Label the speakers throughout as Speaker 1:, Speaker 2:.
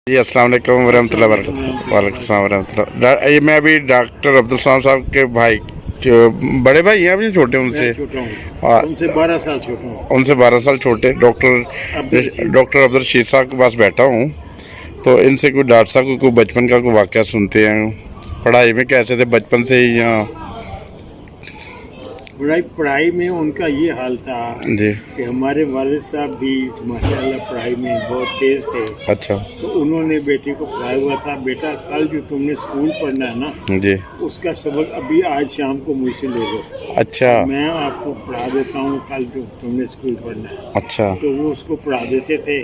Speaker 1: جی السلام علیکم ورحمۃ اللہ وبرکاتہ۔ وعلیکم السلام ورحمۃ اللہ۔ یہ میں ابھی ڈاکٹر عبدالسلام صاحب کے بھائی بڑے بھائی ہیں ابھی چھوٹے ان سے
Speaker 2: ان سے 12 سال چھوٹا ہوں۔
Speaker 1: ان سے 12 سال چھوٹے ڈاکٹر عبدالرشید صاحب کے پاس بیٹھا ہوں، تو ان سے کوئی ڈاکٹر صاحب کو کوئی بچپن کا کوئی واقعہ سنتے ہیں، پڑھائی میں کیسے تھے بچپن سے ہی یہاں؟
Speaker 2: پڑھائی میں ان کا یہ حال تھا
Speaker 1: جی
Speaker 2: کہ ہمارے والد صاحب بھی ماشاءاللہ پڑھائی میں بہت تیز تھے۔
Speaker 1: اچھا
Speaker 2: تو انہوں نے بیٹے کو پڑھایا ہوا تھا، بیٹا کل جو تم نے اسکول پڑھنا ہے نا،
Speaker 1: جی
Speaker 2: اس کا سبق ابھی آج شام کو مجھ سے لے لو،
Speaker 1: اچھا
Speaker 2: میں آپ کو پڑھا دیتا ہوں کل جو تم نے اسکول پڑھنا ہے۔
Speaker 1: اچھا
Speaker 2: تو وہ اس کو پڑھا دیتے تھے،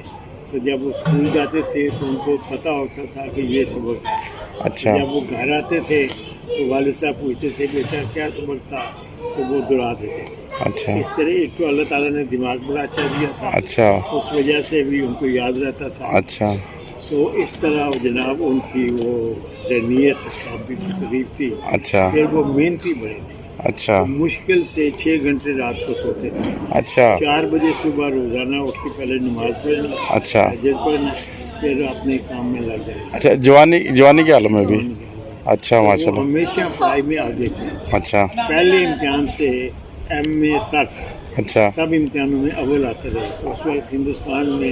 Speaker 2: تو جب وہ اسکول جاتے تھے تو ان کو پتہ ہوتا تھا کہ یہ سبق ہے۔
Speaker 1: اچھا
Speaker 2: جب وہ گھر آتے تھے تو والد صاحب پوچھتے تھے بیٹا کیا سبق تھا، تو وہ دہرا دیتے تھے۔
Speaker 1: اچھا
Speaker 2: اس طرح ایک تو اللہ تعالیٰ نے دماغ بڑا اچھا دیا تھا،
Speaker 1: اچھا
Speaker 2: اس وجہ سے بھی ان کو یاد رہتا تھا۔
Speaker 1: اچھا
Speaker 2: تو اس طرح جناب ان کی وہ ذہنیت بھی مختلف تھی۔
Speaker 1: اچھا
Speaker 2: پھر وہ محنتی بڑے تھے،
Speaker 1: اچھا
Speaker 2: مشکل سے 6 گھنٹے رات کو سوتے تھے،
Speaker 1: اچھا
Speaker 2: 4 بجے صبح روزانہ اٹھ کے پہلے نماز پڑھنا،
Speaker 1: اچھا
Speaker 2: تہجد پڑھنا، پھر اپنے کام میں لگ جائے۔
Speaker 1: اچھا جوانی کے عالم میں بھی اچھا ماشاء
Speaker 2: وہ
Speaker 1: اللہ۔
Speaker 2: ہمیشہ پڑھائی میں آگے تھے،
Speaker 1: اچھا
Speaker 2: پہلے امتحان سے ایم اے تک
Speaker 1: اچھا
Speaker 2: سب امتحانوں میں اول آتے رہے۔ اس وقت ہندوستان میں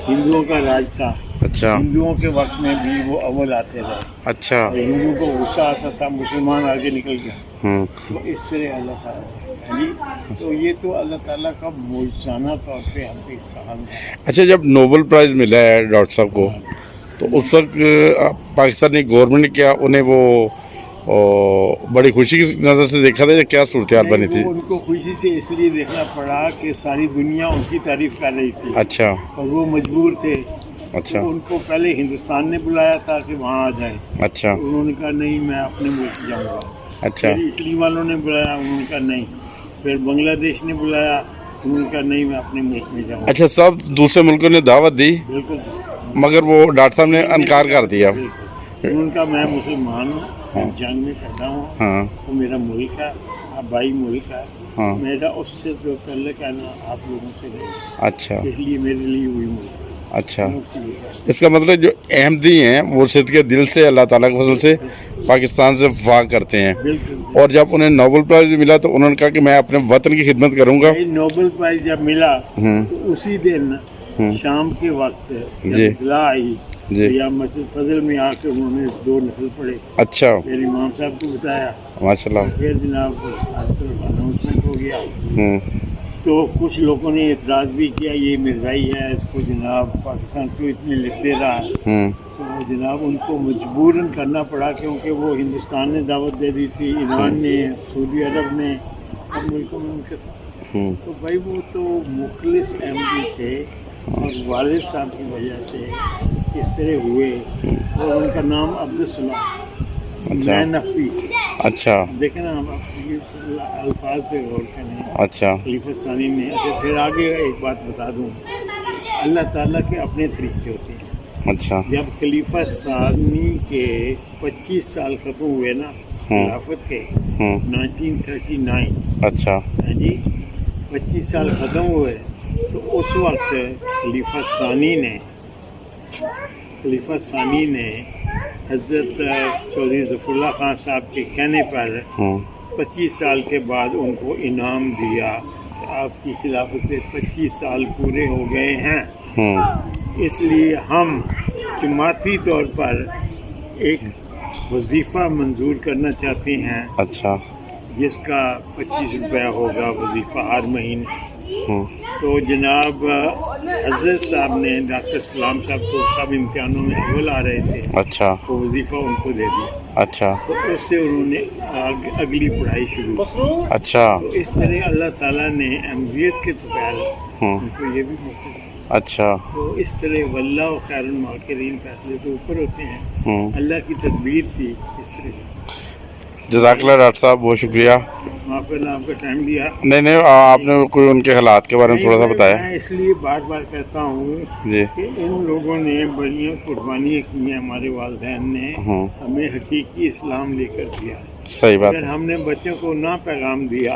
Speaker 2: ہندوؤں کا راج تھا،
Speaker 1: اچھا
Speaker 2: ہندوؤں کے وقت میں بھی وہ اول آتے رہے،
Speaker 1: اچھا
Speaker 2: اور ہندوؤں کو غصہ آتا تھا مسلمان آگے نکل گیا۔
Speaker 1: ہوں
Speaker 2: تو اس طرح اللہ تعالیٰ جی، تو یہ تو اللہ تعالیٰ کا معجزانہ طور پہ ہم پہ احسان ہے۔
Speaker 1: اچھا جب نوبل پرائز ملا ہے ڈاکٹر صاحب کو، تو اس وقت پاکستانی گورنمنٹ نے کیا انہیں وہ بڑی خوشی کی نظر سے دیکھا تھا یا کیا صورتحال بنی تھی؟
Speaker 2: وہ ان کو خوشی سے اس لیے دیکھنا پڑا کہ ساری دنیا ان کی تعریف کر رہی تھی،
Speaker 1: اچھا
Speaker 2: اور وہ مجبور تھے۔
Speaker 1: اچھا
Speaker 2: تو ان کو پہلے ہندوستان نے بلایا تھا کہ وہاں آ جائیں،
Speaker 1: اچھا
Speaker 2: انہوں نے کہا نہیں میں اپنے ملک جاؤں گا۔
Speaker 1: اچھا
Speaker 2: پھر اٹلی والوں نے بلایا، انہوں نے کہا نہیں۔ پھر بنگلہ دیش نے بلایا، انہوں نے کہا نہیں میں اپنے ملک میں جاؤں گا۔
Speaker 1: اچھا سب دوسرے ملکوں نے دعوت دی
Speaker 2: بالکل،
Speaker 1: مگر وہ ڈاکٹر صاحب نے انکار کر دیا؟
Speaker 2: بالکل۔ انہوں نے کہا میں مسلمان ہوں، میں جنگ میں پیدا ہوں،
Speaker 1: ہاں
Speaker 2: وہ میرا ملک ہے، آبائی ملک ہے،
Speaker 1: ہاں
Speaker 2: میرا اس سے جو تعلق ہے نا آپ لوگوں سے نہیں،
Speaker 1: اچھا
Speaker 2: اس لیے میرے لیے وہی ملک ہے۔
Speaker 1: اچھا اس کا مطلب جو احمدی ہیں وہ صدق کے دل سے اللہ تعالیٰ کے فضل سے پاکستان سے وفا کرتے ہیں،
Speaker 2: بالکل۔
Speaker 1: اور جب انہیں نوبل پرائز ملا تو انہوں نے کہا کہ میں اپنے وطن کی خدمت کروں گا۔
Speaker 2: نوبل پرائز جب ملا
Speaker 1: ہوں
Speaker 2: تو اسی دن شام کے وقت جب
Speaker 1: جی
Speaker 2: اطلاع آئی
Speaker 1: جی
Speaker 2: یا مسجد فضل میں آ کے انہوں نے 2 نفل پڑھے،
Speaker 1: اچھا
Speaker 2: میرے امام صاحب کو بتایا،
Speaker 1: ماشاء اللہ
Speaker 2: پھر جناب اناؤنسمنٹ ہو گیا۔
Speaker 1: ہوں
Speaker 2: تو کچھ لوگوں نے اعتراض بھی کیا یہ مرزائی ہے، اس کو جناب پاکستان کیوں اتنے لکھ دے رہا ہے۔
Speaker 1: ہوں
Speaker 2: تو جناب ان کو مجبوراً کرنا پڑا کیونکہ وہ ہندوستان نے دعوت دے دی تھی، ایران نے، سعودی عرب نے، سب ملکوں میں ان کے تھا۔
Speaker 1: ہوں
Speaker 2: تو بھائی وہ تو مخلص احمدی تھے، اور والد صاحب کی وجہ سے اس طرح ہوئے، اور ان کا نام عبدالسلام مین آف پیس۔
Speaker 1: اچھا
Speaker 2: دیکھیں نا آپ یہ الفاظ پہ غور کریں۔
Speaker 1: اچھا
Speaker 2: خلیفہ ثانی نے، اچھا پھر آگے ایک بات بتا دوں، اللہ تعالیٰ کے اپنے طریقے ہوتے ہیں۔
Speaker 1: اچھا
Speaker 2: جب خلیفہ ثانی کے 25 سال ختم ہوئے نا خلافت کے، 1939،
Speaker 1: اچھا
Speaker 2: جی 25 سال ختم ہوئے، تو اس وقت خلیفہ ثانی نے حضرت چودھری ظفر اللہ خان صاحب کے کہنے پر 25 سال کے بعد ان کو انعام دیا کہ آپ کی خلافت پہ 25 سال پورے ہو گئے ہیں، اس لیے ہم جماعتی طور پر ایک وظیفہ منظور کرنا چاہتے ہیں،
Speaker 1: اچھا
Speaker 2: جس کا 25 روپیہ ہوگا وظیفہ ہر مہینے۔ تو جناب حضرت صاحب نے ڈاکٹر سلام صاحب کو سب امتحانوں میں اول آ رہے تھے،
Speaker 1: اچھا
Speaker 2: تو وظیفہ ان کو دے دیا،
Speaker 1: اچھا
Speaker 2: تو اس سے انہوں نے اگلی پڑھائی شروع کی۔
Speaker 1: اچھا
Speaker 2: تو اس طرح اللہ تعالیٰ نے احمدیت کے توفیل ان کو یہ بھی موقع دیا۔
Speaker 1: اچھا
Speaker 2: تو اس طرح واللہ خیر الماکرین، فیصلے تو اوپر ہوتے ہیں، اللہ کی تدبیر تھی اس طرح۔
Speaker 1: جزاک اللہ ڈاکٹر صاحب، بہت شکریہ۔
Speaker 2: آپ نے آپ کا ٹائم دیا۔
Speaker 1: نہیں آپ نے کوئی ان کے حالات کے بارے میں تھوڑا سا بتایا؟
Speaker 2: میں اس لیے بار بار کہتا ہوں
Speaker 1: جی
Speaker 2: کہ ان لوگوں نے بڑی قربانیاں کی ہیں، ہمارے والدین نے ہمیں حقیقی اسلام لے کر دیا۔
Speaker 1: صحیح بات
Speaker 2: اگر
Speaker 1: ہے۔
Speaker 2: ہم نے بچوں کو نہ پیغام دیا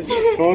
Speaker 2: 100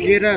Speaker 2: 13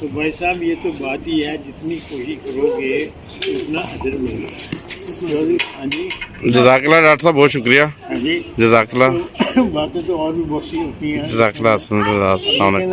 Speaker 2: تو بھائی صاحب یہ تو بات ہی ہے جتنی کوشش کرو گے اتنا اجر ملے گا. چودھری ہاں جی
Speaker 1: جزاک اللہ ڈاکٹر صاحب، بہت شکریہ.
Speaker 2: ہاں جی
Speaker 1: جزاک اللہ.
Speaker 2: باتیں تو اور بھی بہت سی ہوتی ہیں.
Speaker 1: جزاک اللہ. السلام علیکم.